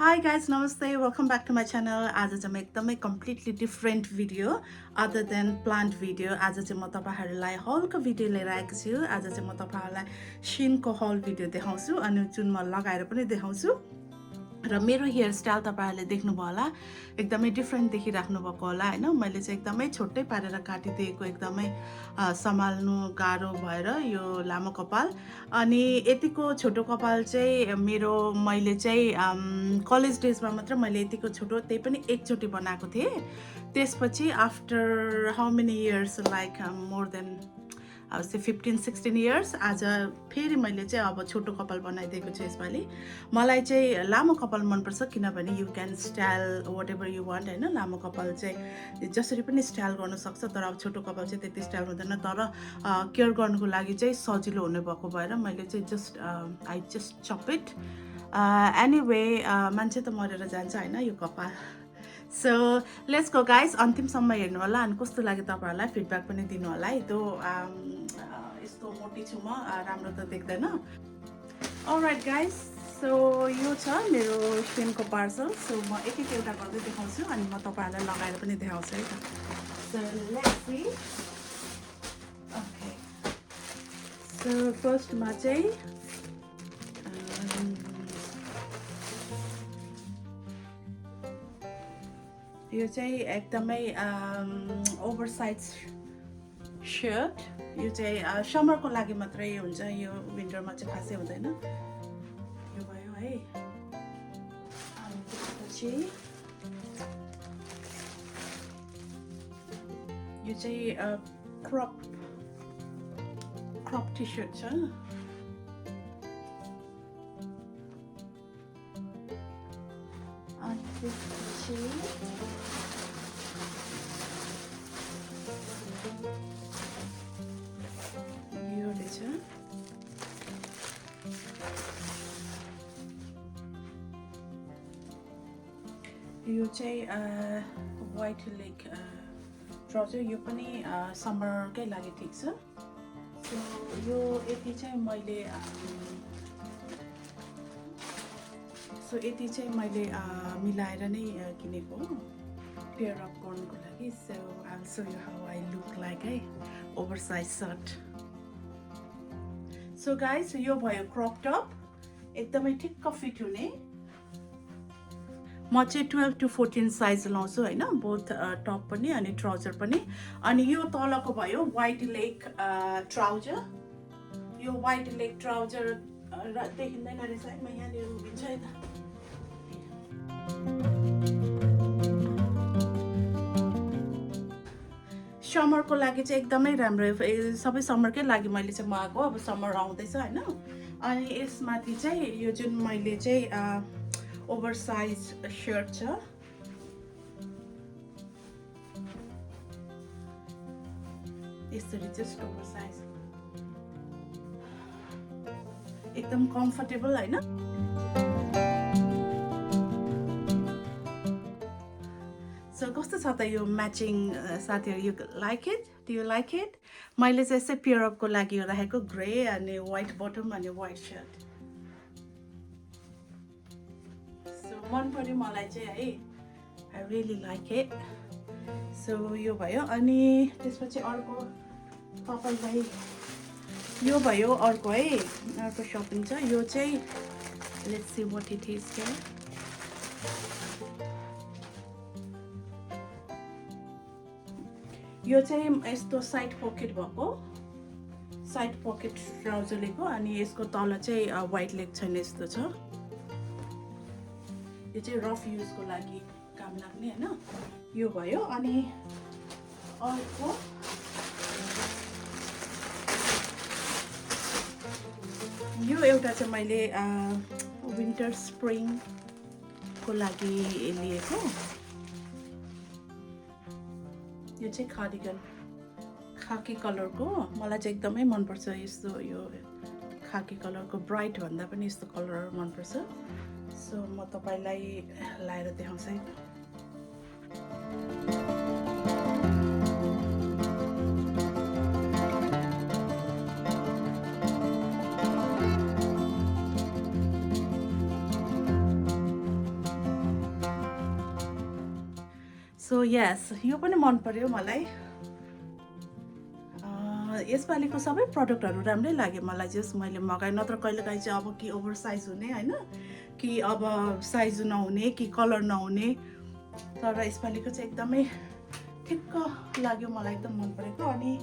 Hi guys, namaste. Welcome back to my channel. आज चाहिँ म एकदमै completely different video other than plant video आज चाहिँ म तपाईहरुलाई हलको भिडियो लिएर आएको छु। आज चाहिँ म तपाईहरुलाई शिनको हल भिडियो देखाउँछु अनि जुन म लगाएर पनि देखाउँछु। र मेरो हेयर स्टाइल तपाईहरुले देख्नुभयो होला एकदमै डिफरेन्ट देखिराख्नु भएको होला हैन। मैले चाहिँ एकदमै छोटै पारेर काटिदिएको एकदमै सम्हाल्नु गाह्रो भएर यो लामो कपाल अनि यतिको छोटो कपाल चाहिँ मेरो मैले चाहिँ कलेज डेजमा मात्र मैले यतिको छोटो त्यही पनि एकचोटी बनाएको थिएँ। त्यसपछि after how many years like more than अब चाहिँ 15-16 इयर्स आज फेरि मैले चाहिँ अब छोटो कपाल बनाइदिएको छु। यसपालि मलाई चाहिँ लामो कपाल मनपर्छ किनभने you can style whatever you want हैन। लामो कपाल चाहिँ जसरी पनि स्टाइल गर्न सक्छ तर अब छोटो कपाल चाहिँ त्यति स्टाइल हुँदैन। तर केयर गर्नुको लागि चाहिँ सजिलो हुने भएको भएर मैले चाहिँ I just chop it anyway. मान्छे त मरेर जान्छ हैन यो कपाल। सो लेट्स गो गाइज, अन्तिमसम्म हेर्नु होला अनि कस्तो लाग्यो तपाईहरुलाई फिडब्याक पनि दिनु होला है। त्यो यस्तो मोटी छु म, राम्रो त देख्दैन। अलराइट गाइज, सो यो छ मेरो शेनको पार्सल। सो म एक एक एउटा गर्दै देखाउँछु अनि म तपाईहरुलाई लगाएर पनि देखाउँछु है त। So let's see. Okay, so फर्स्टमा चाहिँ यो चाहिँ एकदमै ओभरसाइज शर्ट। यो चाहिँ समरको लागि मात्रै हुन्छ, यो विन्टरमा चाहिँ खासै हुँदैन। यो भयो है। अनि त्यसपछि यो चाहिँ क्रप टी सर्ट छ। अनि त्यसपछि यो रहेछ। यो चाहिँ व्हाइट लेग ट्राउजर। यो पनि समरकै लागि ठिक छ। सो यो यति चाहिँ मैले मिलाएर नै किनेको हो पेयर अप गर्नुको लागि। So I will show you how I look like है ओभरसाइज सर्ट। सो गाइज यो भयो क्रप टप, एकदमै ठिक्क फिट हुने। म चाहिँ 12 to 14 साइज लाउँछु हैन, बोथ टप पनि अनि ट्राउजर पनि। अनि यो तलको भयो व्हाइट लेग ट्राउजर। यो व्हाइट लेग ट्राउजर देखिँदैन रहेछ है, म यहाँनिर उभिन्छु है त। समरको लागि चाहिँ एकदमै राम्रो, सबै समरकै लागि मैले चाहिँ मगाएको। अब समर आउँदैछ हैन। अनि यसमाथि चाहिँ यो जुन मैले चाहिँ ओभरसाइज शर्ट छ, यसरी जस्ट ओभरसाइज, एकदम कम्फर्टेबल हैन। सो कस्तो छ त यो म्याचिङ साथीहरु? You like it? Do you like it? मैले चाहिँ यसै पेयर अपको लागि यो राखेको, ग्रे अनि व्हाइट बटम अनि व्हाइट सर्ट। सो मन पर्यो मलाई चाहिँ है, I really like it. So यो भयो। अनि त्यसपछि अर्को तपाईलाई यो भयो अर्को है, अर्को सपिङ छ। यो चाहिँ let's see what it is here. यो चाहिँ यस्तो साइड पकेट भएको, साइड पकेट ट्राउजर लेको अनि यसको तल चाहिँ व्हाइट लेग छैन, यस्तो छ। यो चाहिँ रफ युजको लागि काम लाग्ने हैन। यो भयो। अनि अर्को यो एउटा चाहिँ मैले विन्टर स्प्रिङको लागि लिएको। यो चाहिँ कार्डिगन खाकी कलरको, मलाई चाहिँ एकदमै मनपर्छ यस्तो। यो खाकी कलरको ब्राइट भन्दा पनि यस्तो कलर मनपर्छ। सो म तपाईलाई लाएर देखाउँछु है त। सो यस यो पनि मन पर्यो मलाई यसपालिको सबै प्रडक्टहरू राम्रै लाग्यो मलाई जस मैले मगाएँ नत्र कहिलेकाहीँ चाहिँ अब कि ओभर साइज हुने होइन कि अब साइज नहुने कि कलर नहुने तर यसपालिको चाहिँ एकदमै ठिक्क लाग्यो मलाई एकदम मन परेको अनि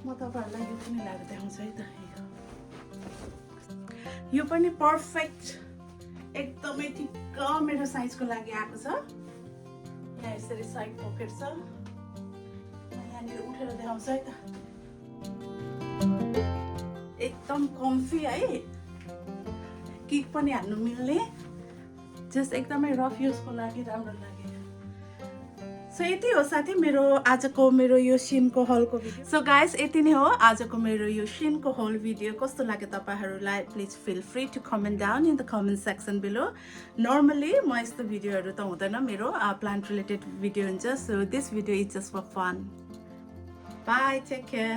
म तपाईँहरूलाई यो पनि लगाएर देखाउँछु है त यो पनि पर्फेक्ट एकदमै ठिक्क मेरो साइजको लागि आएको छ यहाँ यसरी साइड पकेट छ यहाँनिर उठेर देखाउँछु है त एकदम कम्फी है किक पनि हाल्नु मिल्ने जस्ट एकदमै रफ युजको लागि राम्रो लाग्यो सो यति हो साथी मेरो आजको मेरो यो सिनको हलको भिडियो सो गाइस यति नै हो आजको मेरो यो सिनको हल भिडियो कस्तो लाग्यो तपाईहरूलाई please feel free to comment down in the comment section below normally म यस्तो भिडियोहरू त हुँदैन मेरो प्लान्ट रिलेटेड भिडियो हुन्छ so this video is just for fun bye take care